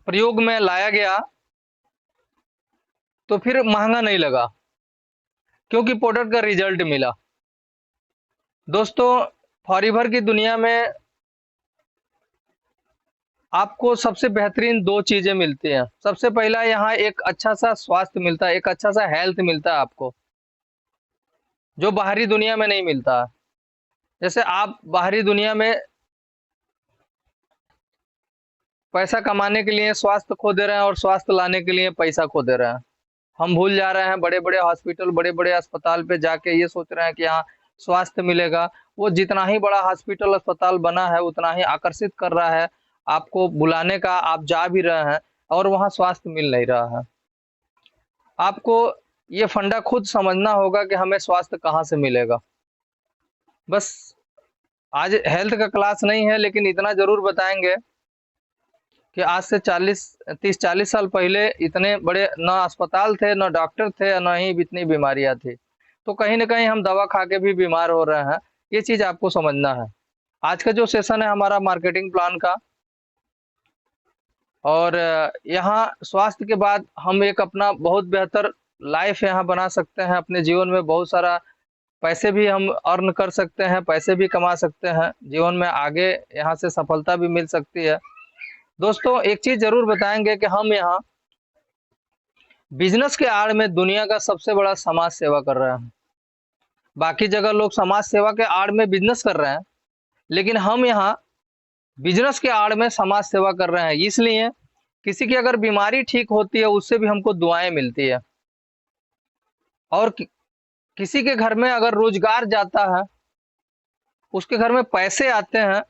प्रयोग में लाया गया तो फिर महंगा नहीं लगा, क्योंकि प्रोडक्ट का रिजल्ट मिला। दोस्तों, फॉरीवर की दुनिया में आपको सबसे बेहतरीन दो चीजें मिलती हैं। सबसे पहला, यहाँ एक अच्छा सा स्वास्थ्य मिलता है, एक अच्छा सा हेल्थ मिलता है आपको, जो बाहरी दुनिया में नहीं मिलता है। जैसे आप बाहरी दुनिया में पैसा कमाने के लिए स्वास्थ्य खो दे रहे हैं और स्वास्थ्य लाने के लिए पैसा खो दे रहे हैं। हम भूल जा रहे हैं बड़े बड़े हॉस्पिटल, बड़े बड़े अस्पताल पे जाके ये सोच रहे हैं कि यहाँ स्वास्थ्य मिलेगा। वो जितना ही बड़ा हॉस्पिटल अस्पताल बना है उतना ही आकर्षित कर रहा है आपको बुलाने का, आप जा भी रहे हैं और वहाँ स्वास्थ्य मिल नहीं रहा है। आपको ये फंडा खुद समझना होगा कि हमें स्वास्थ्य कहाँ से मिलेगा। बस आज हेल्थ का क्लास नहीं है, लेकिन इतना जरूर बताएंगे कि आज से 30-40 साल पहले इतने बड़े न अस्पताल थे, न डॉक्टर थे, न ही इतनी बीमारियां थी। तो कहीं ना कहीं हम दवा खा के भी बीमार हो रहे हैं। ये चीज आपको समझना है। आज का जो सेशन है हमारा मार्केटिंग प्लान का, और यहाँ स्वास्थ्य के बाद हम एक अपना बहुत बेहतर लाइफ यहाँ बना सकते हैं। अपने जीवन में बहुत सारा पैसे भी हम अर्न कर सकते हैं, पैसे भी कमा सकते हैं, जीवन में आगे यहाँ से सफलता भी मिल सकती है। दोस्तों, एक चीज जरूर बताएंगे कि हम यहाँ बिजनेस के आड़ में दुनिया का सबसे बड़ा समाज सेवा कर रहे हैं। बाकी जगह लोग समाज सेवा के आड़ में बिजनेस कर रहे हैं, लेकिन हम यहाँ बिजनेस के आड़ में समाज सेवा कर रहे हैं। इसलिए किसी की अगर बीमारी ठीक होती है उससे भी हमको दुआएं मिलती है, और किसी के घर में अगर रोजगार जाता है, उसके घर में पैसे आते हैं,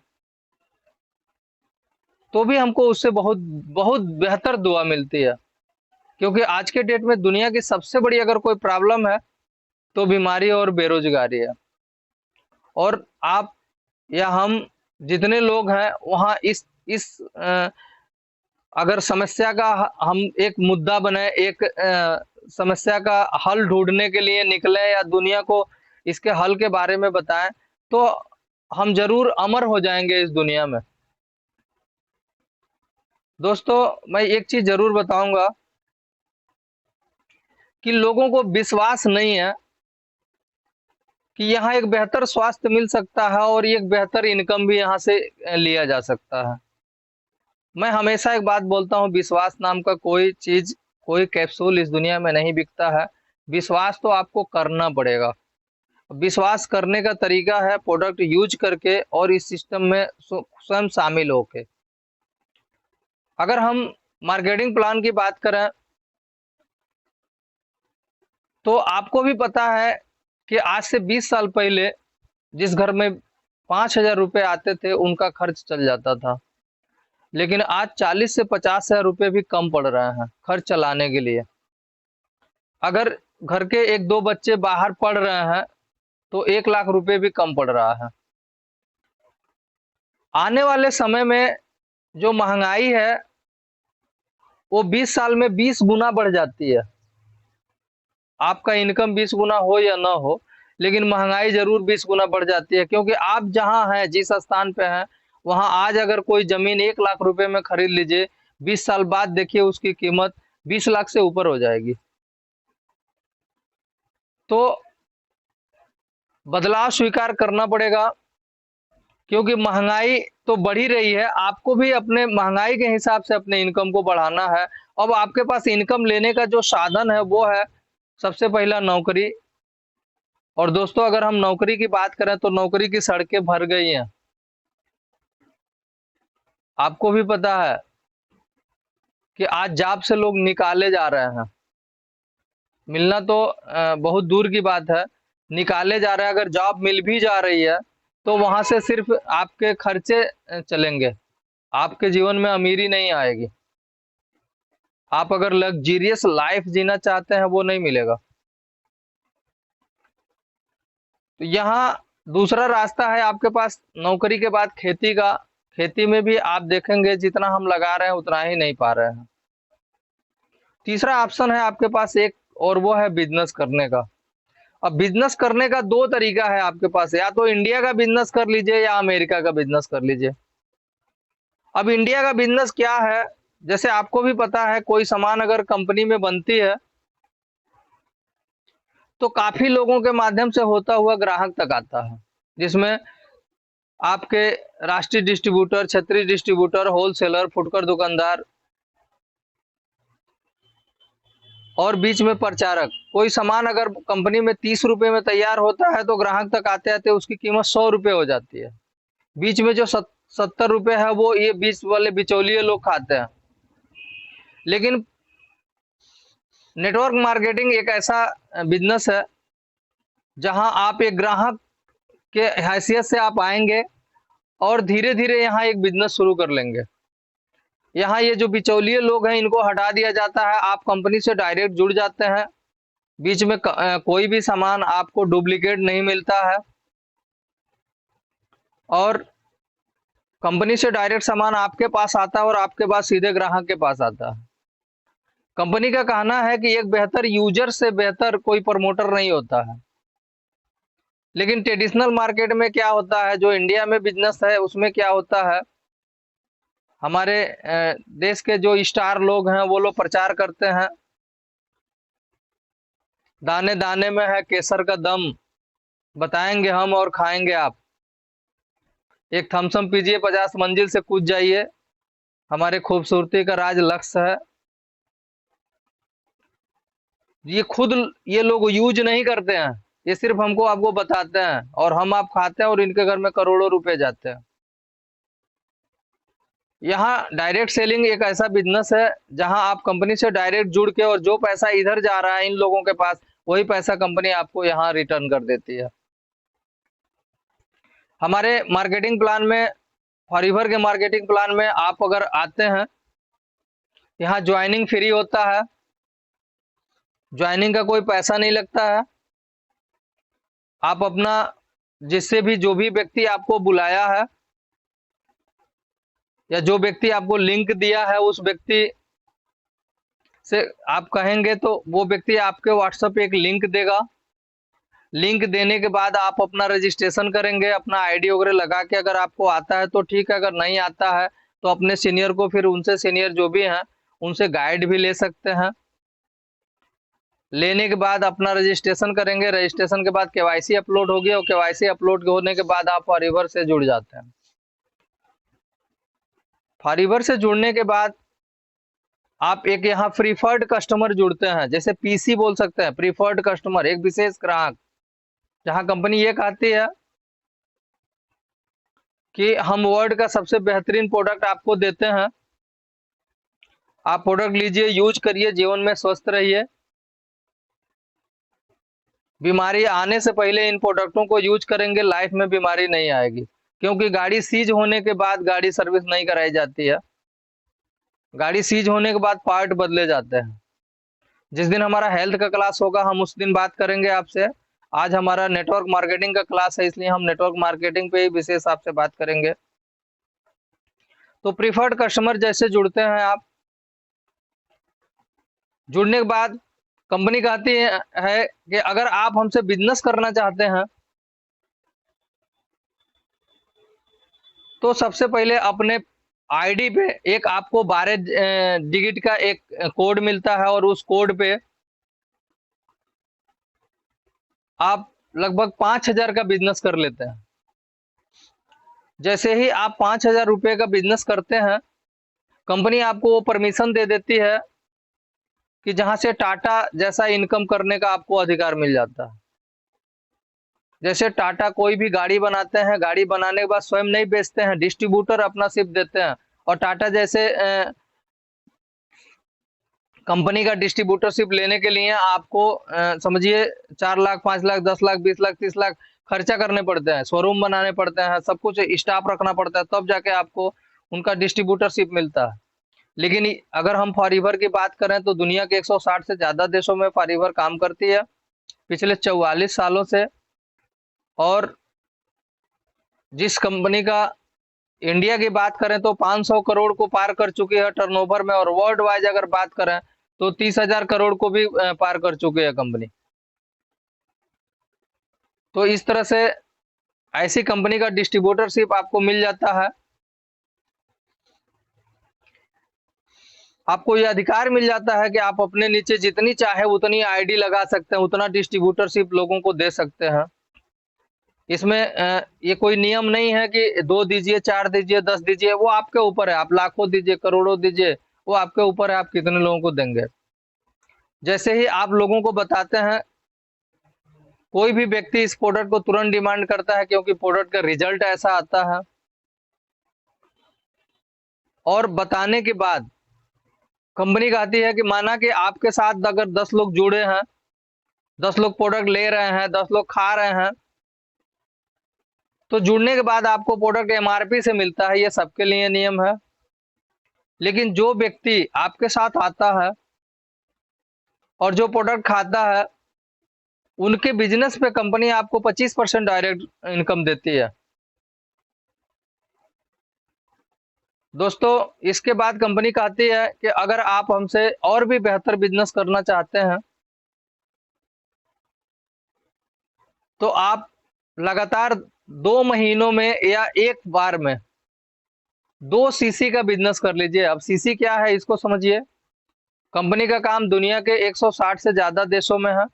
तो भी हमको उससे बहुत बहुत बेहतर दुआ मिलती है। क्योंकि आज के डेट में दुनिया की सबसे बड़ी अगर कोई प्रॉब्लम है तो बीमारी और बेरोजगारी है। और आप या हम जितने लोग हैं वहाँ इस अगर समस्या का हम एक मुद्दा बने, एक समस्या का हल ढूंढने के लिए निकले या दुनिया को इसके हल के बारे में बताएं, तो हम जरूर अमर हो जाएंगे इस दुनिया में। दोस्तों, मैं एक चीज जरूर बताऊंगा कि लोगों को विश्वास नहीं है कि यहाँ एक बेहतर स्वास्थ्य मिल सकता है और एक बेहतर इनकम भी यहाँ से लिया जा सकता है। मैं हमेशा एक बात बोलता हूँ, विश्वास नाम का कोई चीज, कोई कैप्सूल इस दुनिया में नहीं बिकता है। विश्वास तो आपको करना पड़ेगा। विश्वास करने का तरीका है प्रोडक्ट यूज करके और इस सिस्टम में स्वयं शामिल होके। अगर हम मार्केटिंग प्लान की बात करें तो आपको भी पता है कि आज से 20 साल पहले जिस घर में 5,000 रुपये आते थे उनका खर्च चल जाता था, लेकिन आज 40 से 50,000 रुपये भी कम पड़ रहे हैं खर्च चलाने के लिए। अगर घर के एक दो बच्चे बाहर पढ़ रहे हैं तो 1 लाख रुपए भी कम पड़ रहा है। आने वाले समय में जो महंगाई है वो 20 साल में 20 गुना बढ़ जाती है। आपका इनकम 20 गुना हो या ना हो, लेकिन महंगाई जरूर 20 गुना बढ़ जाती है। क्योंकि आप जहां हैं, जिस स्थान पे हैं, वहां आज अगर कोई जमीन 1 लाख रुपए में खरीद लीजिए, 20 साल बाद देखिए उसकी कीमत 20 लाख से ऊपर हो जाएगी। तो बदलाव स्वीकार करना पड़ेगा, क्योंकि महंगाई तो बढ़ ही रही है। आपको भी अपने महंगाई के हिसाब से अपने इनकम को बढ़ाना है। अब आपके पास इनकम लेने का जो साधन है वो है सबसे पहला नौकरी। और दोस्तों, अगर हम नौकरी की बात करें तो नौकरी की सड़कें भर गई हैं। आपको भी पता है कि आज जॉब से लोग निकाले जा रहे हैं। मिलना तो बहुत दूर की बात है, निकाले जा रहे हैं। अगर जॉब मिल भी जा रही है तो वहां से सिर्फ आपके खर्चे चलेंगे, आपके जीवन में अमीरी नहीं आएगी। आप अगर लग्जीरियस लाइफ जीना चाहते हैं वो नहीं मिलेगा। तो यहाँ दूसरा रास्ता है आपके पास नौकरी के बाद खेती का। खेती में भी आप देखेंगे जितना हम लगा रहे हैं उतना ही नहीं पा रहे हैं। तीसरा ऑप्शन है आपके पास एक, और वो है बिजनेस करने का। अब बिजनेस करने का दो तरीका है आपके पास, या तो इंडिया का बिजनेस कर लीजिए या अमेरिका का बिजनेस कर लीजिए। अब इंडिया का बिजनेस क्या है, जैसे आपको भी पता है, कोई सामान अगर कंपनी में बनती है तो काफी लोगों के माध्यम से होता हुआ ग्राहक तक आता है, जिसमें आपके राष्ट्रीय डिस्ट्रीब्यूटर, क्षेत्रीय डिस्ट्रीब्यूटर, होलसेलर, फुटकर दुकानदार और बीच में प्रचारक। कोई सामान अगर कंपनी में 30 रुपए में तैयार होता है तो ग्राहक तक आते आते उसकी कीमत 100 रुपए हो जाती है। बीच में जो 70 रुपए है वो ये बीच वाले बिचौलिए लोग खाते हैं। लेकिन नेटवर्क मार्केटिंग एक ऐसा बिजनेस है जहां आप एक ग्राहक के हैसियत से आप आएंगे और धीरे धीरे यहाँ एक बिजनेस शुरू कर लेंगे। यहाँ ये जो बिचौलिए लोग हैं इनको हटा दिया जाता है, आप कंपनी से डायरेक्ट जुड़ जाते हैं। बीच में कोई भी सामान आपको डुप्लीकेट नहीं मिलता है और कंपनी से डायरेक्ट सामान आपके पास आता है और आपके पास सीधे ग्राहक के पास आता है। कंपनी का कहना है कि एक बेहतर यूजर से बेहतर कोई प्रमोटर नहीं होता है। लेकिन ट्रेडिशनल मार्केट में क्या होता है, जो इंडिया में बिजनेस है उसमें क्या होता है, हमारे देश के जो स्टार लोग हैं वो लोग प्रचार करते हैं, दाने दाने में है केसर का दम, बताएंगे हम और खाएंगे आप। एक थम्सअप पीजिए, 50 मंजिल से कूद जाइए, हमारे खूबसूरती का राज लक्ष्य है। ये खुद ये लोग यूज नहीं करते हैं, ये सिर्फ हमको आपको बताते हैं और हम आप खाते हैं और इनके घर में करोड़ों रुपए जाते हैं। यहाँ डायरेक्ट सेलिंग एक ऐसा बिजनेस है जहां आप कंपनी से डायरेक्ट जुड़ के और जो पैसा इधर जा रहा है इन लोगों के पास, वही पैसा कंपनी आपको यहाँ रिटर्न कर देती है। हमारे मार्केटिंग प्लान में, फॉरएवर के मार्केटिंग प्लान में आप अगर आते हैं, यहाँ ज्वाइनिंग फ्री होता है, ज्वाइनिंग का कोई पैसा नहीं लगता है। आप अपना जिससे भी जो भी व्यक्ति आपको बुलाया है या जो व्यक्ति आपको लिंक दिया है उस व्यक्ति से आप कहेंगे तो वो व्यक्ति आपके व्हाट्सएप पे एक लिंक देगा। लिंक देने के बाद आप अपना रजिस्ट्रेशन करेंगे, अपना आईडी वगैरह लगा के, अगर आपको आता है तो ठीक है, अगर नहीं आता है तो अपने सीनियर को, फिर उनसे सीनियर जो भी हैं उनसे गाइड भी ले सकते हैं। लेने के बाद अपना रजिस्ट्रेशन करेंगे, रजिस्ट्रेशन के बाद केवाईसी अपलोड होगी और केवाईसी अपलोड होने के बाद आप फॉरएवर से जुड़ जाते हैं। फॉरएवर से जुड़ने के बाद आप एक यहाँ प्रीफर्ड कस्टमर जुड़ते हैं, जैसे पीसी बोल सकते हैं, प्रीफर्ड कस्टमर, एक विशेष ग्राहक, जहां कंपनी ये कहती है कि हम वर्ल्ड का सबसे बेहतरीन प्रोडक्ट आपको देते हैं, आप प्रोडक्ट लीजिए, यूज करिए, जीवन में स्वस्थ रहिए, बीमारी आने से पहले इन प्रोडक्टों को यूज करेंगे, लाइफ में बीमारी नहीं आएगी। क्योंकि गाड़ी सीज होने के बाद गाड़ी सर्विस नहीं कराई जाती है, गाड़ी सीज होने के बाद पार्ट बदले जाते हैं। जिस दिन हमारा हेल्थ का क्लास होगा हम उस दिन बात करेंगे आपसे। आज हमारा नेटवर्क मार्केटिंग का क्लास है, इसलिए हम नेटवर्क मार्केटिंग पे ही विशेष आपसे बात करेंगे। तो प्रीफर्ड कस्टमर जैसे जुड़ते हैं आप, जुड़ने के बाद कंपनी कहती है कि अगर आप हमसे बिजनेस करना चाहते हैं तो सबसे पहले अपने आईडी पे एक आपको 12 डिजिट का एक कोड मिलता है और उस कोड पे आप लगभग 5,000 का बिजनेस कर लेते हैं। जैसे ही आप 5,000 रुपये का बिजनेस करते हैं, कंपनी आपको वो परमिशन दे देती है कि जहां से टाटा जैसा इनकम करने का आपको अधिकार मिल जाता है। जैसे टाटा कोई भी गाड़ी बनाते हैं, गाड़ी बनाने के बाद स्वयं नहीं बेचते हैं, डिस्ट्रीब्यूटर अपना सिर्फ देते हैं। और टाटा जैसे कंपनी का डिस्ट्रीब्यूटरशिप लेने के लिए आपको समझिए 4 लाख, 5 लाख, 10 लाख, 20 लाख, 30 लाख खर्चा करने पड़ते हैं, शोरूम बनाने पड़ते हैं, सब कुछ स्टाफ रखना पड़ता है, तब जाके आपको उनका डिस्ट्रीब्यूटरशिप मिलता है। लेकिन अगर हम फॉरएवर की बात करें तो दुनिया के 160 से ज्यादा देशों में फॉरएवर काम करती है पिछले 44 सालों से। और जिस कंपनी का इंडिया की बात करें तो 500 करोड़ को पार कर चुकी है टर्नओवर में, और वर्ल्ड वाइज अगर बात करें तो 30,000 करोड़ को भी पार कर चुकी है कंपनी। तो इस तरह से ऐसी कंपनी का डिस्ट्रीब्यूटरशिप आपको मिल जाता है। आपको ये अधिकार मिल जाता है कि आप अपने नीचे जितनी चाहे उतनी आईडी लगा सकते हैं, उतना डिस्ट्रीब्यूटरशिप लोगों को दे सकते हैं। इसमें ये कोई नियम नहीं है कि 2 दीजिए, 4 दीजिए, 10 दीजिए, वो आपके ऊपर है। आप लाखों दीजिए, करोड़ों दीजिए, वो आपके ऊपर है, आप कितने लोगों को देंगे। जैसे ही आप लोगों को बताते हैं, कोई भी व्यक्ति इस प्रोडक्ट को तुरंत डिमांड करता है, क्योंकि प्रोडक्ट का रिजल्ट ऐसा आता है। और बताने के बाद कंपनी कहती है कि माना कि आपके साथ अगर 10 लोग जुड़े हैं, 10 लोग प्रोडक्ट ले रहे हैं, 10 लोग खा रहे हैं, तो जुड़ने के बाद आपको प्रोडक्ट एमआरपी से मिलता है, ये सबके लिए नियम है। लेकिन जो व्यक्ति आपके साथ आता है और जो प्रोडक्ट खाता है, उनके बिजनेस पे कंपनी आपको 25% डायरेक्ट इनकम देती है। दोस्तों, इसके बाद कंपनी कहती है कि अगर आप हमसे और भी बेहतर बिजनेस करना चाहते हैं, तो आप लगातार 2 महीनों में या एक बार में 2 सीसी का बिजनेस कर लीजिए। अब सीसी क्या है, इसको समझिए। कंपनी का काम दुनिया के 160 से ज्यादा देशों में है,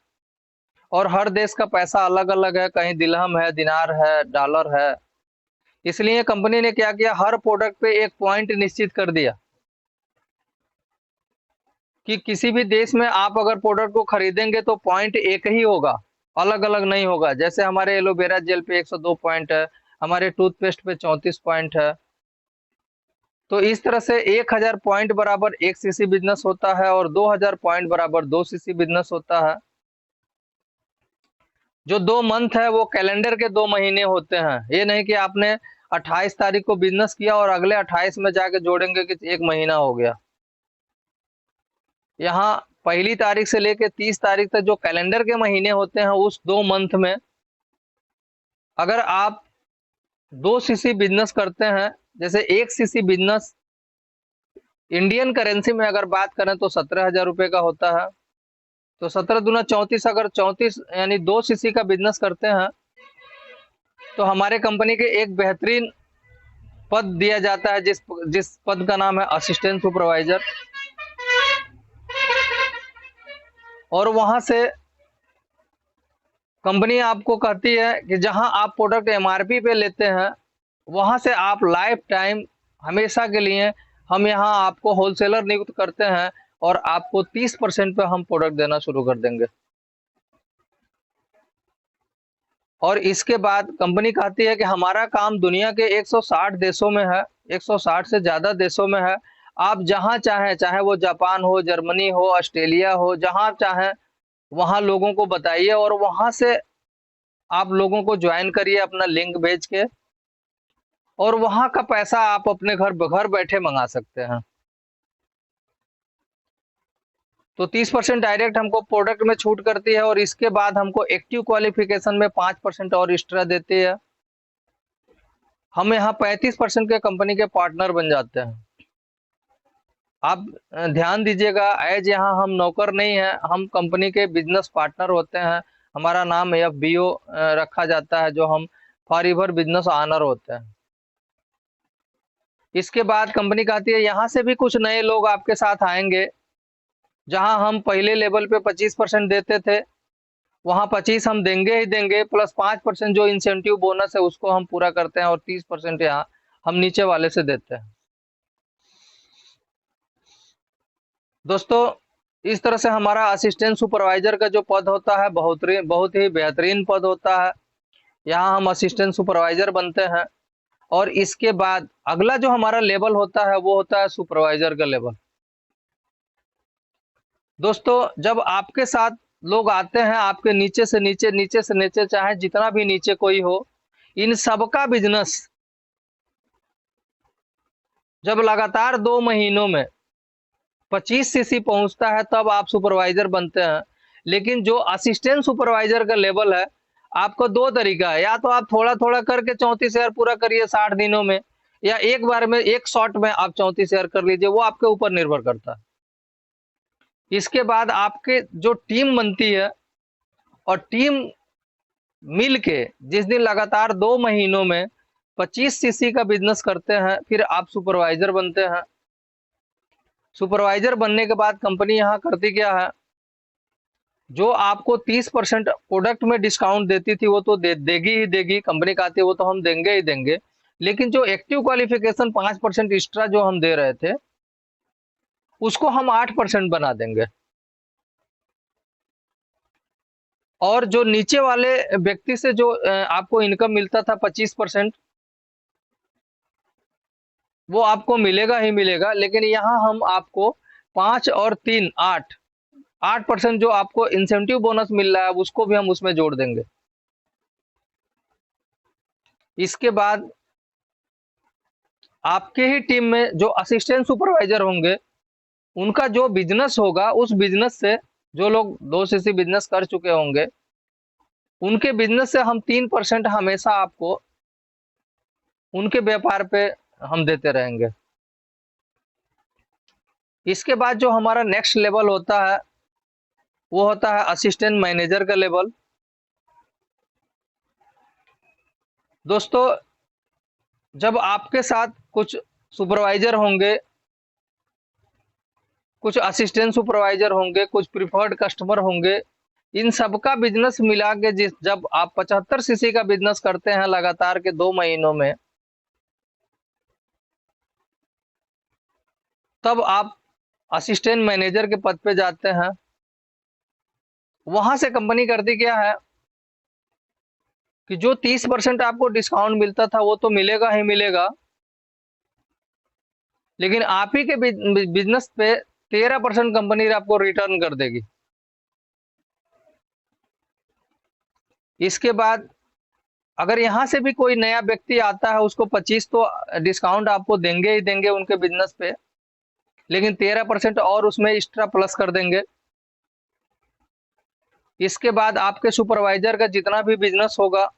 और हर देश का पैसा अलग अलग है। कहीं दिरहम है, दिनार है, डॉलर है। इसलिए कंपनी ने क्या किया, हर प्रोडक्ट पे एक पॉइंट निश्चित कर दिया कि किसी भी देश में आप अगर प्रोडक्ट को खरीदेंगे तो पॉइंट एक ही होगा, अलग अलग नहीं होगा। जैसे हमारे एलोवेरा जेल पे 102 पॉइंट है, हमारे टूथपेस्ट पे 34 पॉइंट है। तो इस तरह से 1000 पॉइंट बराबर 1 सीसी बिजनेस होता है, और 2000 पॉइंट बराबर 2 सीसी बिजनेस होता है। जो 2 मंथ है वो कैलेंडर के 2 महीने होते हैं। ये नहीं कि आपने 28 तारीख को बिजनेस किया और अगले 28 में जाके जोड़ेंगे कि 1 महीना हो गया। यहाँ 1 तारीख से लेके 30 तारीख तक जो कैलेंडर के महीने होते हैं, उस 2 मंथ में अगर आप 2 सीसी बिजनेस करते हैं, जैसे 1 सीसी बिजनेस इंडियन करेंसी में अगर बात करें तो 17,000 रुपए का होता है। तो 17 दूना 34, अगर 34 यानी 2 सीसी का बिजनेस करते हैं, तो हमारे कंपनी के एक बेहतरीन पद दिया जाता है, जिस जिस पद का नाम है असिस्टेंट सुपरवाइजर। और वहां से कंपनी आपको कहती है कि जहां आप प्रोडक्ट एमआरपी पे लेते हैं, वहां से आप लाइफ टाइम हमेशा के लिए हम यहां आपको होलसेलर नियुक्त करते हैं, और आपको 30% पे हम प्रोडक्ट देना शुरू कर देंगे। और इसके बाद कंपनी कहती है कि हमारा काम दुनिया के 160 देशों में है, 160 से ज्यादा देशों में है। आप जहां चाहें, चाहे वो जापान हो, जर्मनी हो, ऑस्ट्रेलिया हो, जहां चाहें वहां लोगों को बताइए, और वहां से आप लोगों को ज्वाइन करिए अपना लिंक भेज के, और वहां का पैसा आप अपने घर बैठे मंगा सकते हैं। तो 30% डायरेक्ट हमको प्रोडक्ट में छूट करती है, और इसके बाद हमको एक्टिव क्वालिफिकेशन में 5% और एक्स्ट्रा देती है। हम यहाँ 35% के कंपनी के पार्टनर बन जाते हैं। आप ध्यान दीजिएगा, एज यहाँ हम नौकर नहीं है, हम कंपनी के बिजनेस पार्टनर होते हैं। हमारा नाम FBO रखा जाता है, जो हम फॉरएवर बिजनेस ऑनर होते हैं। इसके बाद कंपनी कहती है यहाँ से भी कुछ नए लोग आपके साथ आएंगे। जहां हम पहले लेवल पे 25% देते थे, वहां 25 हम देंगे ही देंगे, प्लस 5% जो इंसेंटिव बोनस है उसको हम पूरा करते हैं, और 30% यहाँ हम नीचे वाले से देते हैं। दोस्तों, इस तरह से हमारा असिस्टेंट सुपरवाइजर का जो पद होता है, बहुत ही बेहतरीन पद होता है। यहाँ हम असिस्टेंट सुपरवाइजर बनते हैं, और इसके बाद अगला जो हमारा लेवल होता है वो होता है सुपरवाइजर का लेवल। दोस्तों, जब आपके साथ लोग आते हैं, आपके नीचे से नीचे, नीचे से नीचे, चाहे जितना भी नीचे कोई हो, इन सबका बिजनेस जब लगातार 2 महीनों में 25 सीसी पहुंचता है, तब आप सुपरवाइजर बनते हैं। लेकिन जो असिस्टेंट सुपरवाइजर का लेवल है, आपको 2 तरीका है। या तो आप थोड़ा थोड़ा करके 34,000 पूरा करिए 60 दिनों में, या एक बार में एक शॉट में आप 34,000 कर लीजिए, वो आपके ऊपर निर्भर करता है। इसके बाद आपके जो टीम बनती है, और टीम मिलके जिस दिन लगातार 2 महीनों में 25 सीसी का बिजनेस करते हैं, फिर आप सुपरवाइजर बनते हैं। सुपरवाइजर बनने के बाद कंपनी यहाँ करती क्या है, जो आपको 30% प्रोडक्ट में डिस्काउंट देती थी वो तो देगी ही देगी, कंपनी कहती है वो तो हम देंगे ही देंगे, लेकिन जो एक्टिव क्वालिफिकेशन 5% एक्स्ट्रा जो हम दे रहे थे उसको हम 8% बना देंगे। और जो नीचे वाले व्यक्ति से जो आपको इनकम मिलता था 25%, वो आपको मिलेगा ही मिलेगा, लेकिन यहाँ हम आपको 5 और 3 8% जो आपको इंसेंटिव बोनस मिल रहा है उसको भी हम उसमें जोड़ देंगे। इसके बाद आपके ही टीम में जो असिस्टेंट सुपरवाइजर होंगे उनका जो बिजनेस होगा, उस बिजनेस से जो लोग 2 सीसी बिजनेस कर चुके होंगे उनके बिजनेस से हम 3% हमेशा आपको उनके व्यापार पे हम देते रहेंगे। इसके बाद जो हमारा नेक्स्ट लेवल होता है वो होता है असिस्टेंट मैनेजर का लेवल। दोस्तों, जब आपके साथ कुछ सुपरवाइजर होंगे, कुछ असिस्टेंट सुपरवाइजर होंगे, कुछ प्रिफर्ड कस्टमर होंगे, इन सबका बिजनेस मिला के जब आप 75 सीसी का बिजनेस करते हैं लगातार के 2 महीनों में, तब आप असिस्टेंट मैनेजर के पद पे जाते हैं। वहां से कंपनी करती क्या है कि जो 30% आपको डिस्काउंट मिलता था वो तो मिलेगा ही मिलेगा, लेकिन आप ही के बिजनेस पे 13% कंपनी आपको रिटर्न कर देगी। इसके बाद अगर यहाँ से भी कोई नया व्यक्ति आता है उसको 25 तो डिस्काउंट आपको देंगे ही देंगे उनके बिजनेस पे, लेकिन 13% और उसमें एक्स्ट्रा प्लस कर देंगे। इसके बाद आपके सुपरवाइजर का जितना भी बिजनेस होगा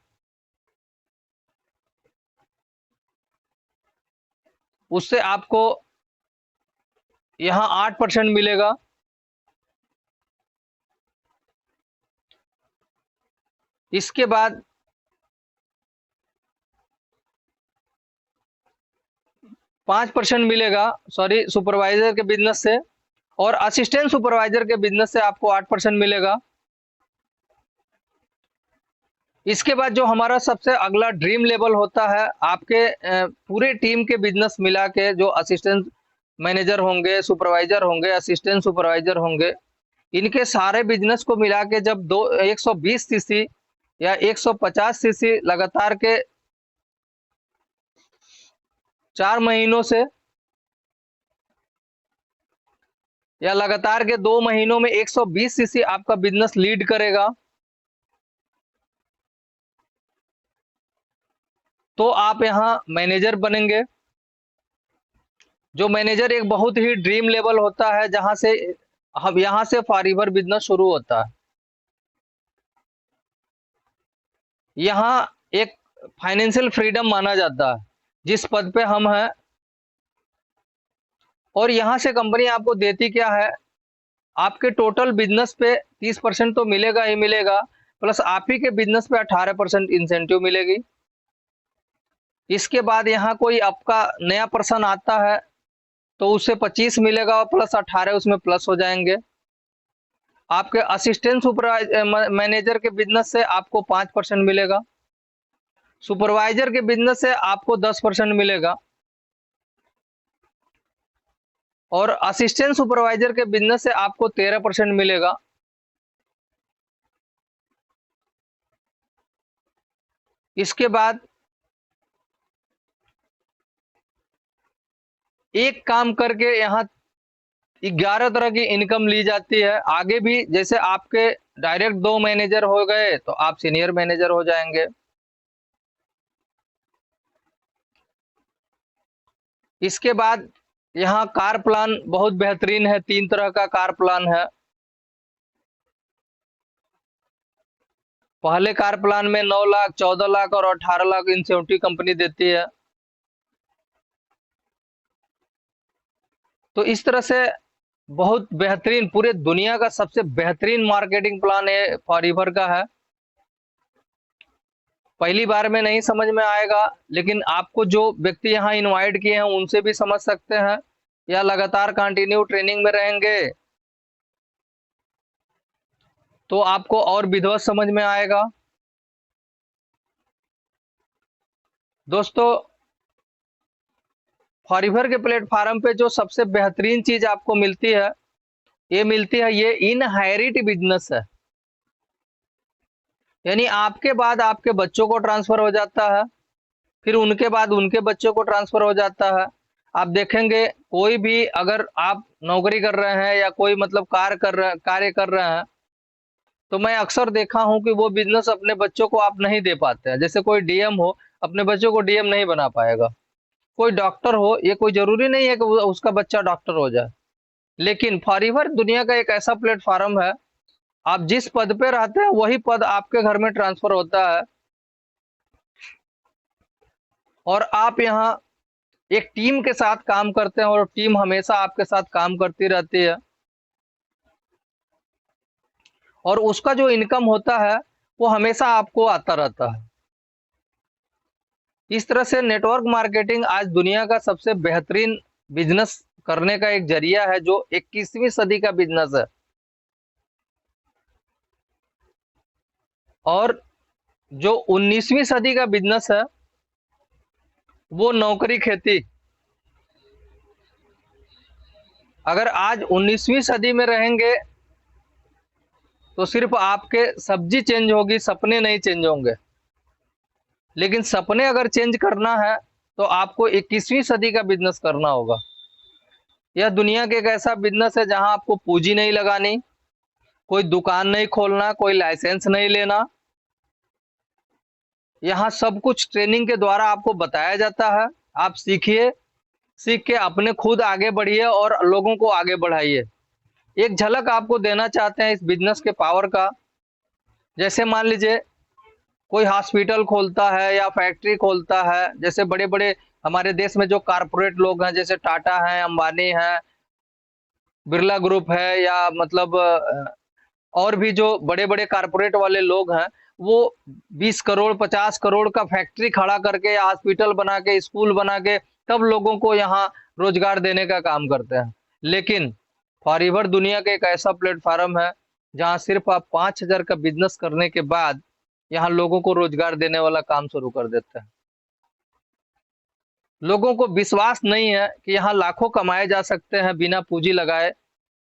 उससे आपको यहाँ 8% मिलेगा। इसके बाद 5% मिलेगा, सॉरी, सुपरवाइजर के बिजनेस से, और असिस्टेंट सुपरवाइजर के बिजनेस से आपको 8% मिलेगा। इसके बाद जो हमारा सबसे अगला ड्रीम लेवल होता है, आपके पूरे टीम के बिजनेस मिला के जो असिस्टेंट मैनेजर होंगे, सुपरवाइजर होंगे, असिस्टेंट सुपरवाइजर होंगे, इनके सारे बिजनेस को मिला के जब 120 सीसी या 150 सीसी लगातार के 4 महीनों से या लगातार के 2 महीनों में 120 सीसी आपका बिजनेस लीड करेगा, तो आप यहां मैनेजर बनेंगे। जो मैनेजर एक बहुत ही ड्रीम लेवल होता है, जहां से हम यहां से फॉरएवर बिजनेस शुरू होता है। यहाँ एक फाइनेंशियल फ्रीडम माना जाता है जिस पद पे हम हैं, और यहां से कंपनी आपको देती क्या है, आपके टोटल बिजनेस पे 30% तो मिलेगा ही मिलेगा, प्लस आप ही के बिजनेस पे 18% इंसेंटिव मिलेगी। इसके बाद यहाँ कोई आपका नया पर्सन आता है तो उससे 25 मिलेगा और प्लस 18 उसमें प्लस हो जाएंगे। आपके असिस्टेंट सुपरवाइजर मैनेजर के बिजनेस से आपको 5% मिलेगा, सुपरवाइजर के बिजनेस से आपको 10% मिलेगा, और असिस्टेंट सुपरवाइजर के बिजनेस से आपको 13% मिलेगा। इसके बाद एक काम करके यहाँ 11 तरह की इनकम ली जाती है। आगे भी जैसे आपके डायरेक्ट 2 मैनेजर हो गए तो आप सीनियर मैनेजर हो जाएंगे। इसके बाद यहाँ कार प्लान बहुत बेहतरीन है, 3 तरह का कार प्लान है। पहले कार प्लान में 9 लाख, 14 लाख और 18 लाख इंसेंटिव कंपनी देती है। तो इस तरह से बहुत बेहतरीन, पूरे दुनिया का सबसे बेहतरीन मार्केटिंग प्लान है फॉरएवर का है। पहली बार में नहीं समझ में आएगा, लेकिन आपको जो व्यक्ति यहाँ इनवाइट किए हैं उनसे भी समझ सकते हैं, या लगातार कंटिन्यू ट्रेनिंग में रहेंगे तो आपको और विधिवत समझ में आएगा। दोस्तों, फॉरीवर के प्लेटफॉर्म पे जो सबसे बेहतरीन चीज आपको मिलती है, ये इनहेरिट बिजनेस है। यानी आपके बाद आपके बच्चों को ट्रांसफर हो जाता है, फिर उनके बाद उनके बच्चों को ट्रांसफर हो जाता है। आप देखेंगे कोई भी, अगर आप नौकरी कर रहे हैं या कोई मतलब कार्य कर रहे हैं, तो मैं अक्सर देखा हूं कि वो बिजनेस अपने बच्चों को आप नहीं दे पाते हैं। जैसे कोई डीएम हो, अपने बच्चों को डीएम नहीं बना पाएगा। कोई डॉक्टर हो, ये कोई जरूरी नहीं है कि उसका बच्चा डॉक्टर हो जाए। लेकिन फॉरएवर दुनिया का एक ऐसा प्लेटफॉर्म है, आप जिस पद पे रहते हैं वही पद आपके घर में ट्रांसफर होता है, और आप यहाँ एक टीम के साथ काम करते हैं और टीम हमेशा आपके साथ काम करती रहती है, और उसका जो इनकम होता है वो हमेशा आपको आता रहता है। इस तरह से नेटवर्क मार्केटिंग आज दुनिया का सबसे बेहतरीन बिजनेस करने का एक जरिया है, जो 21वीं सदी का बिजनेस है। और जो 19वीं सदी का बिजनेस है वो नौकरी खेती। अगर आज 19वीं सदी में रहेंगे तो सिर्फ आपके सब्जी चेंज होगी, सपने नहीं चेंज होंगे। लेकिन सपने अगर चेंज करना है तो आपको 21वीं सदी का बिजनेस करना होगा। यह दुनिया के एक ऐसा बिजनेस है जहां आपको पूंजी नहीं लगानी, कोई दुकान नहीं खोलना, कोई लाइसेंस नहीं लेना। यहाँ सब कुछ ट्रेनिंग के द्वारा आपको बताया जाता है। आप सीखिए, सीख के अपने खुद आगे बढ़िए और लोगों को आगे बढ़ाइए। एक झलक आपको देना चाहते हैं इस बिजनेस के पावर का। जैसे मान लीजिए कोई हॉस्पिटल खोलता है या फैक्ट्री खोलता है, जैसे बड़े बड़े हमारे देश में जो कारपोरेट लोग हैं, जैसे टाटा है, अंबानी है, बिरला ग्रुप है, या मतलब और भी जो बड़े बड़े कारपोरेट वाले लोग हैं, वो 20 करोड़ 50 करोड़ का फैक्ट्री खड़ा करके या हॉस्पिटल बना के, स्कूल बना के, तब लोगों को यहाँ रोजगार देने का काम करते हैं। लेकिन फॉरएवर दुनिया का एक ऐसा प्लेटफॉर्म है जहां सिर्फ आप 5,000 का बिजनेस करने के बाद यहाँ लोगों को रोजगार देने वाला काम शुरू कर देते हैं। लोगों को विश्वास नहीं है कि यहाँ लाखों कमाए जा सकते हैं, बिना पूंजी लगाए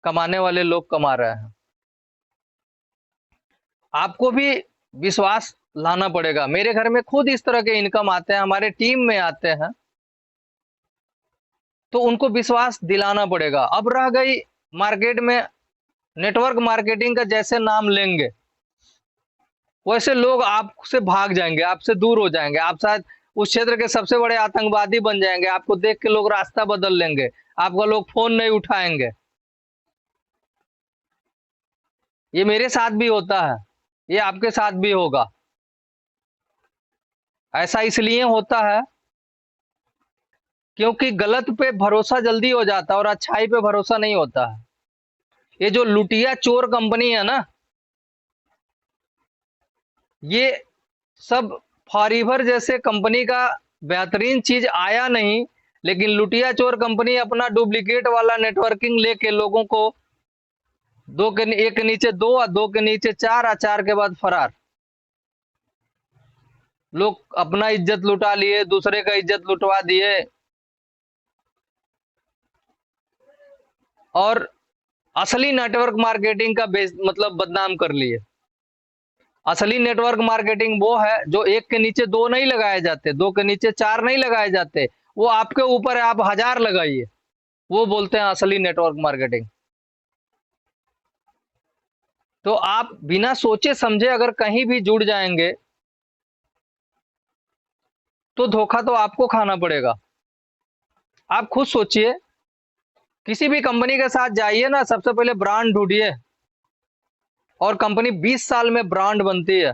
कमाने वाले लोग कमा रहे हैं। आपको भी विश्वास लाना पड़ेगा। मेरे घर में खुद इस तरह के इनकम आते हैं, हमारे टीम में आते हैं, तो उनको विश्वास दिलाना पड़ेगा। अब रह गई मार्केट में, नेटवर्क मार्केटिंग का जैसे नाम लेंगे वैसे लोग आपसे भाग जाएंगे, आपसे दूर हो जाएंगे। आप शायद उस क्षेत्र के सबसे बड़े आतंकवादी बन जाएंगे। आपको देख के लोग रास्ता बदल लेंगे, आपका लोग फोन नहीं उठाएंगे। ये मेरे साथ भी होता है, ये आपके साथ भी होगा। ऐसा इसलिए होता है क्योंकि गलत पे भरोसा जल्दी हो जाता है और अच्छाई पे भरोसा नहीं होता है। ये जो लुटिया चोर कंपनी है ना, ये सब फॉरएवर जैसे कंपनी का बेहतरीन चीज आया नहीं, लेकिन लुटिया चोर कंपनी अपना डुप्लीकेट वाला नेटवर्किंग लेके लोगों को एक के नीचे दो और दो के नीचे चार और चार के बाद फरार। लोग अपना इज्जत लुटा लिए, दूसरे का इज्जत लुटवा दिए, और असली नेटवर्क मार्केटिंग का मतलब बदनाम कर लिए। असली नेटवर्क मार्केटिंग वो है जो एक के नीचे दो नहीं लगाए जाते, दो के नीचे चार नहीं लगाए जाते, वो आपके ऊपर है, आप 1000 लगाइए, वो बोलते हैं असली नेटवर्क मार्केटिंग। तो आप बिना सोचे समझे अगर कहीं भी जुड़ जाएंगे तो धोखा तो आपको खाना पड़ेगा। आप खुद सोचिए, किसी भी कंपनी के साथ जाइए ना, सबसे पहले ब्रांड ढूंढिए, और कंपनी 20 साल में ब्रांड बनती है।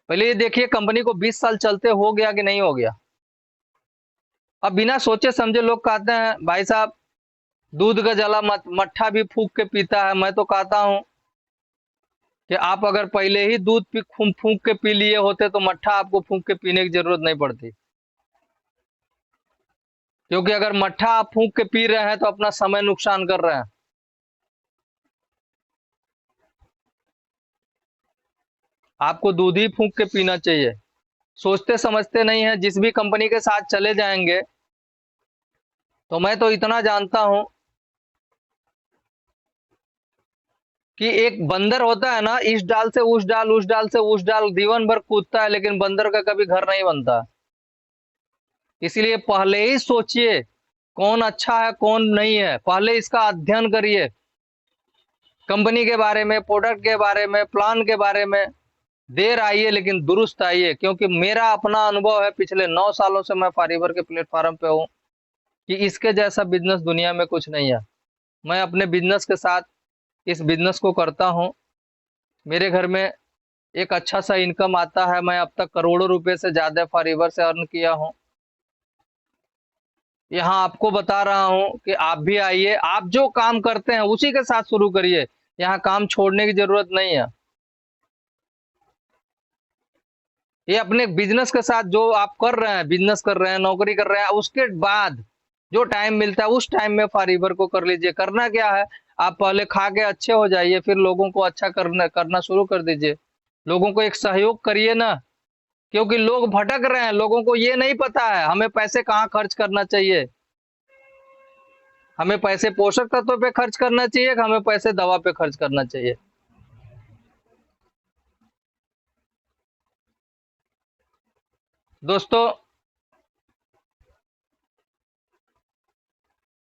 पहले ये देखिए कंपनी को 20 साल चलते हो गया कि नहीं हो गया। अब बिना सोचे समझे लोग कहते हैं भाई साहब दूध का जला मट्ठा भी फूंक के पीता है। मैं तो कहता हूं कि आप अगर पहले ही दूध फूंक फूंक के पी लिए होते तो मट्ठा आपको फूंक के पीने की जरूरत नहीं पड़ती। क्योंकि अगर मट्ठा आप फूंक के पी रहे हैं तो अपना समय नुकसान कर रहे हैं। आपको दूध ही फूंक के पीना चाहिए। सोचते समझते नहीं है, जिस भी कंपनी के साथ चले जाएंगे, तो मैं तो इतना जानता हूं कि एक बंदर होता है ना, इस डाल से उस डाल, उस डाल से उस डाल, जीवन भर कूदता है, लेकिन बंदर का कभी घर नहीं बनता। इसलिए पहले ही सोचिए कौन अच्छा है कौन नहीं है, पहले इसका अध्ययन करिए, कंपनी के बारे में, प्रोडक्ट के बारे में, प्लान के बारे में। देर आइए लेकिन दुरुस्त आइए, क्योंकि मेरा अपना अनुभव है, पिछले 9 सालों से मैं फाइवर के प्लेटफॉर्म पे हूँ, कि इसके जैसा बिजनेस दुनिया में कुछ नहीं है। मैं अपने बिजनेस के साथ इस बिजनेस को करता हूँ। मेरे घर में एक अच्छा सा इनकम आता है। मैं अब तक करोड़ों रुपए से ज्यादा फाइवर से अर्न किया हूँ। यहाँ आपको बता रहा हूँ कि आप भी आइए, आप जो काम करते हैं उसी के साथ शुरू करिए। यहाँ काम छोड़ने की जरूरत नहीं है। ये अपने बिजनेस के साथ जो आप कर रहे हैं, बिजनेस कर रहे हैं, नौकरी कर रहे हैं, उसके बाद जो टाइम मिलता है उस टाइम में फाइवर को कर लीजिए। करना क्या है, आप पहले खा के अच्छे हो जाइए, फिर लोगों को अच्छा करना करना शुरू कर दीजिए। लोगों को एक सहयोग करिए ना, क्योंकि लोग भटक रहे हैं, लोगों को ये नहीं पता है हमें पैसे कहाँ खर्च करना चाहिए। हमें पैसे पोषक तत्वों पे खर्च करना चाहिए कि हमें पैसे दवा पे खर्च करना चाहिए। दोस्तों,